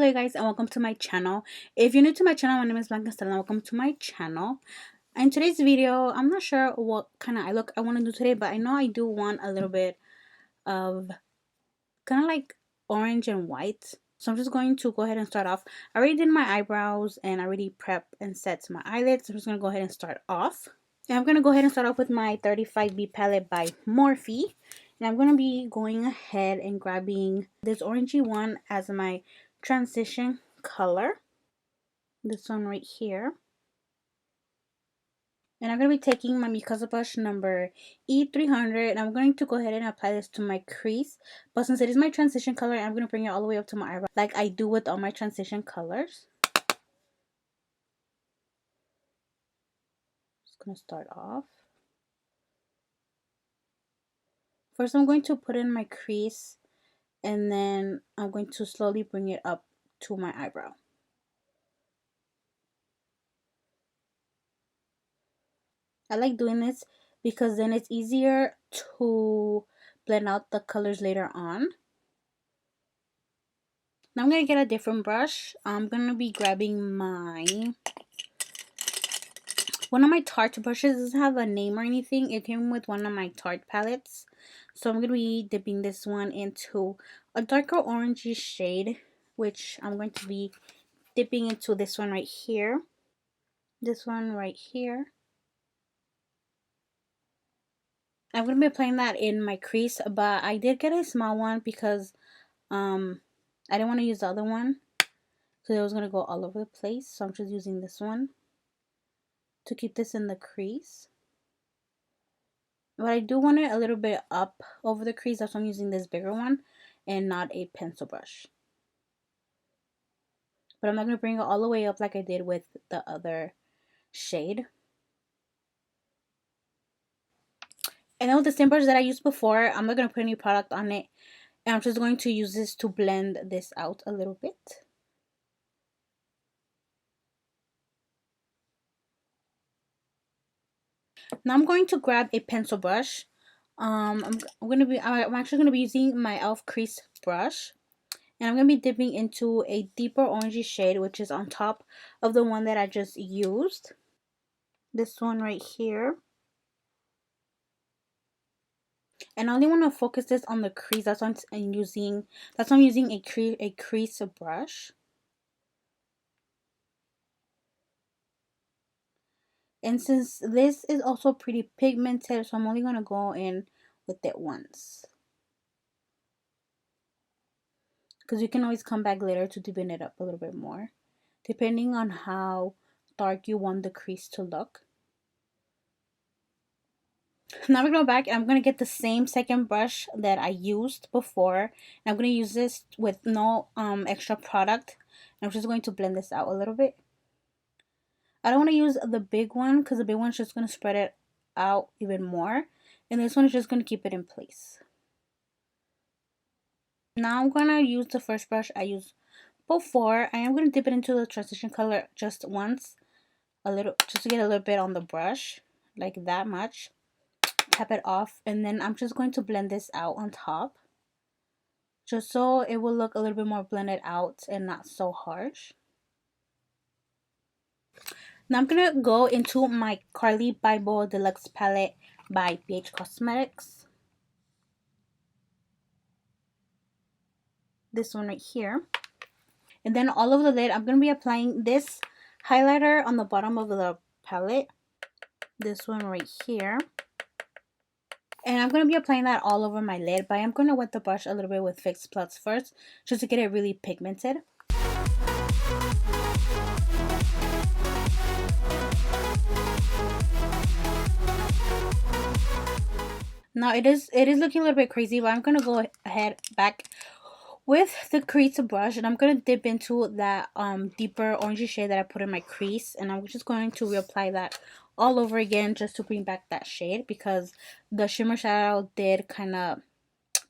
Hello guys and welcome to my channel. If you're new to my channel, my name is BlancaEstelaBeauty and welcome to my channel. In today's video, I'm not sure what kind of eye look I want to do today, but I know I do want a little bit of kind of like orange and white. So I'm just going to go ahead and start off. I already did my eyebrows and I already prepped and set my eyelids. I'm just going to go ahead and start off. And I'm going to go ahead and start off with my 35B palette by Morphe. And I'm going to be going ahead and grabbing this orangey one as my transition color. This one right here. And I'm going to be taking my Mikasa brush number E300 and I'm going to go ahead and apply this to my crease. But since it is my transition color, I'm going to bring it all the way up to my eyebrow like I do with all my transition colors. Just going to start off. First I'm going to put in my crease and then I'm going to slowly bring it up to my eyebrow. I like doing this because then it's easier to blend out the colors later on. Now I'm going to get a different brush. I'm going to be grabbing one of my Tarte brushes. It doesn't have a name or anything. It came with one of my Tarte palettes. So I'm going to be dipping this one into a darker orangey shade, which I'm going to be dipping into this one right here. This one right here. I'm going to be applying that in my crease, but I did get a small one because I didn't want to use the other one because it was going to go all over the place. So I'm just using this one to keep this in the crease. But I do want it a little bit up over the crease. That's why I'm using this bigger one and not a pencil brush. But I'm not going to bring it all the way up like I did with the other shade. And then with the same brush that I used before, I'm not going to put any product on it. And I'm just going to use this to blend this out a little bit. Now I'm going to grab a pencil brush. I'm actually going to be using my e.l.f. crease brush. And I'm going to be dipping into a deeper orangey shade, which is on top of the one that I just used. This one right here. And I only want to focus this on the crease. That's why I'm using a crease brush. And since this is also pretty pigmented, so I'm only going to go in with it once. Because you can always come back later to deepen it up a little bit more, depending on how dark you want the crease to look. Now we're going to go back and I'm going to get the same second brush that I used before. And I'm going to use this with no extra product. I'm just going to blend this out a little bit. I don't want to use the big one because the big one's just going to spread it out even more. And this one is just going to keep it in place. Now I'm going to use the first brush I used before. I am going to dip it into the transition color just once. Just to get a little bit on the brush. Like that much. Tap it off. And then I'm just going to blend this out on top. Just so it will look a little bit more blended out and not so harsh. Now I'm going to go into my Carly Bible Deluxe palette by BH Cosmetics. This one right here. And then all over the lid, I'm going to be applying this highlighter on the bottom of the palette. This one right here. And I'm going to be applying that all over my lid. But I'm going to wet the brush a little bit with Fix Plus first, just to get it really pigmented. Now it is looking a little bit crazy, but I'm going to go ahead back with the crease brush and I'm going to dip into that deeper orangey shade that I put in my crease, and I'm just going to reapply that all over again just to bring back that shade because the shimmer shadow did kind of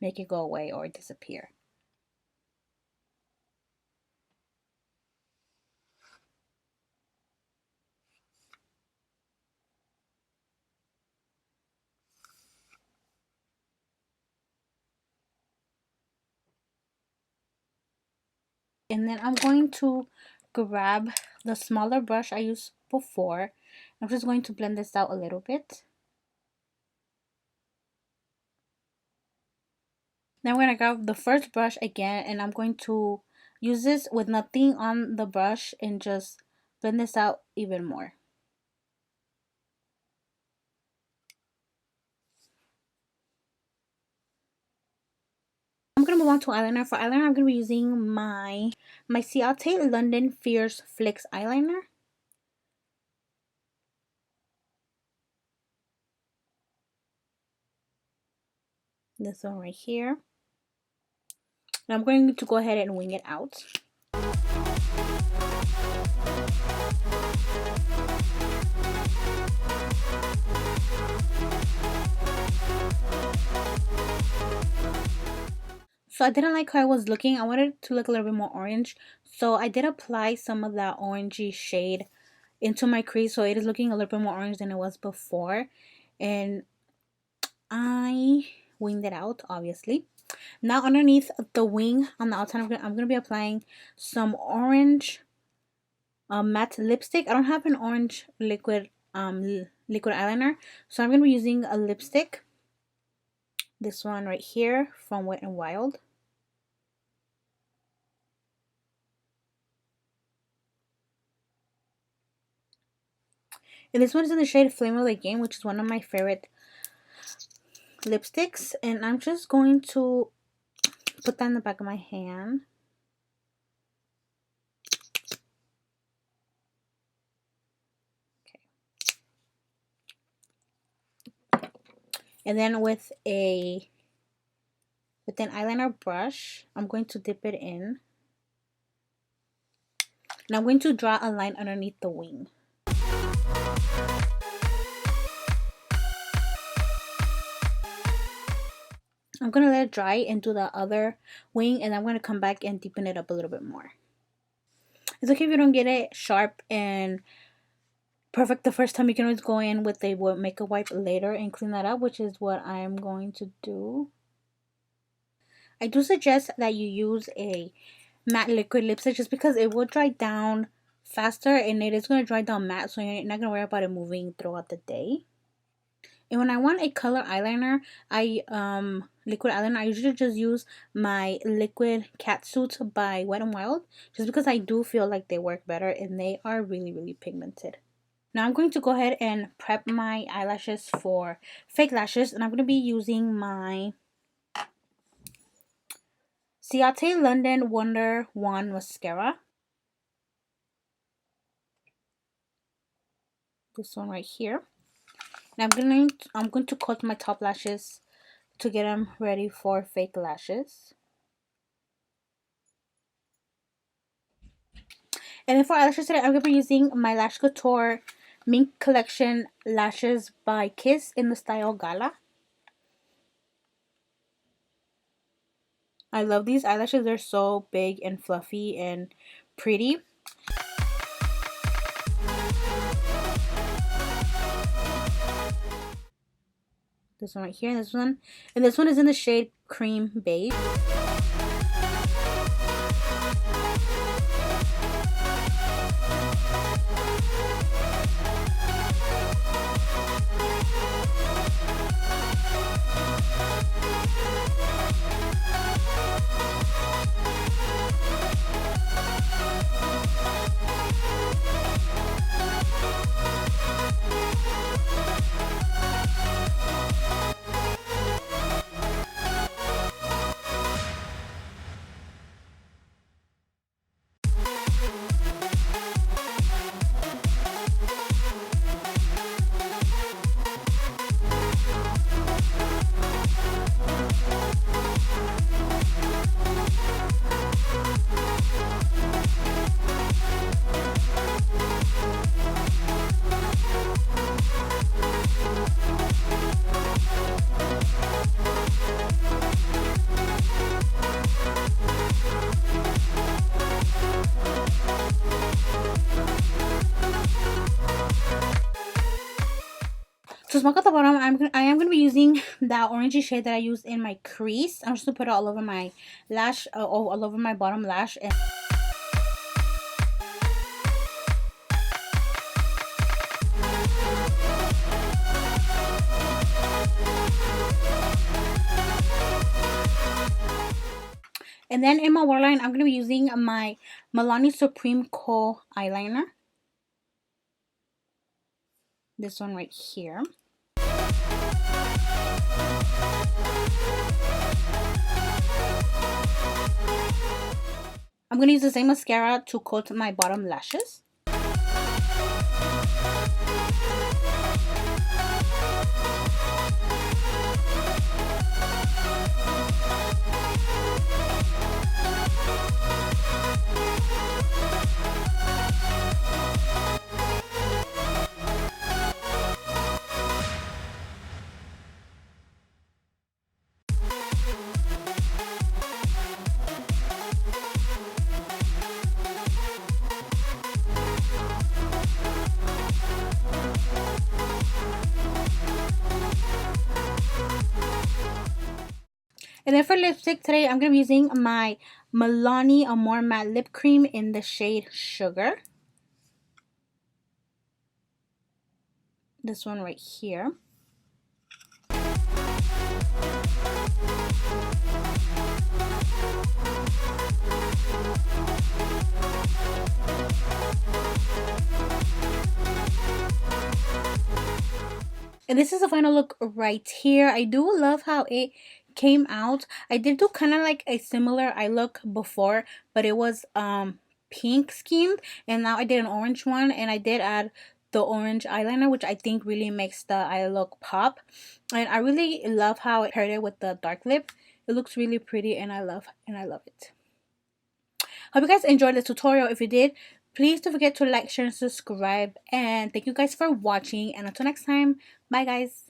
make it go away or disappear. And then I'm going to grab the smaller brush I used before. I'm just going to blend this out a little bit. Now I'm going to grab the first brush again, and I'm going to use this with nothing on the brush and just blend this out even more. I'm going to move on to eyeliner. For eyeliner, I'm going to be using my Ciate London Fierce Flicks eyeliner. This one right here. And I'm going to go ahead and wing it out. So I didn't like how I was looking. I wanted it to look a little bit more orange. So I did apply some of that orangey shade into my crease. So it is looking a little bit more orange than it was before. And I winged it out, obviously. Now underneath the wing on the outside, I'm going to be applying some orange matte lipstick. I don't have an orange liquid eyeliner. So I'm going to be using a lipstick. This one right here from Wet n Wild. And this one is in the shade Flame of the Game, which is one of my favorite lipsticks. And I'm just going to put that in the back of my hand. Okay. And then with an eyeliner brush, I'm going to dip it in. And I'm going to draw a line underneath the wing. I'm going to let it dry and do the other wing, and I'm going to come back and deepen it up a little bit more. It's okay if you don't get it sharp and perfect the first time. You can always go in with a makeup wipe later and clean that up, which is what I'm going to do. I do suggest that you use a matte liquid lipstick just because it will dry down faster, and it is going to dry down matte, so you're not going to worry about it moving throughout the day. And when I want a color eyeliner, liquid eyeliner, I usually just use my liquid Catsuit by Wet n Wild, just because I do feel like they work better and they are really, really pigmented. Now I'm going to go ahead and prep my eyelashes for fake lashes, and I'm going to be using my Ciate London Wonder Wand mascara. This one right here. And I'm going to cut my top lashes to get them ready for fake lashes. And then for eyelashes today, I'm going to be using my Lash Couture Mink Collection lashes by Kiss in the style Gala. I love these eyelashes. They're so big and fluffy and pretty. This one right here, and this one is in the shade Cream Beige. To smoke at the bottom, I am going to be using that orangey shade that I used in my crease. I'm just going to put it all over my lash, all over my bottom lash. And And then in my waterline, I'm going to be using my Milani Supreme Kohl eyeliner. This one right here. I'm going to use the same mascara to coat my bottom lashes. And then for lipstick today, I'm going to be using my Milani Amore Matte Lip Cream in the shade Sugar. This one right here. And this is the final look right here. I do love how it came out. I did do kind of like a similar eye look before, but it was pink schemed, and now I did an orange one, and I did add the orange eyeliner, which I think really makes the eye look pop. And I really love how it paired it with the dark lip. It looks really pretty, and I love it. Hope you guys enjoyed this tutorial. If you did, please don't forget to like, share, and subscribe. And thank you guys for watching. And until next time, bye guys.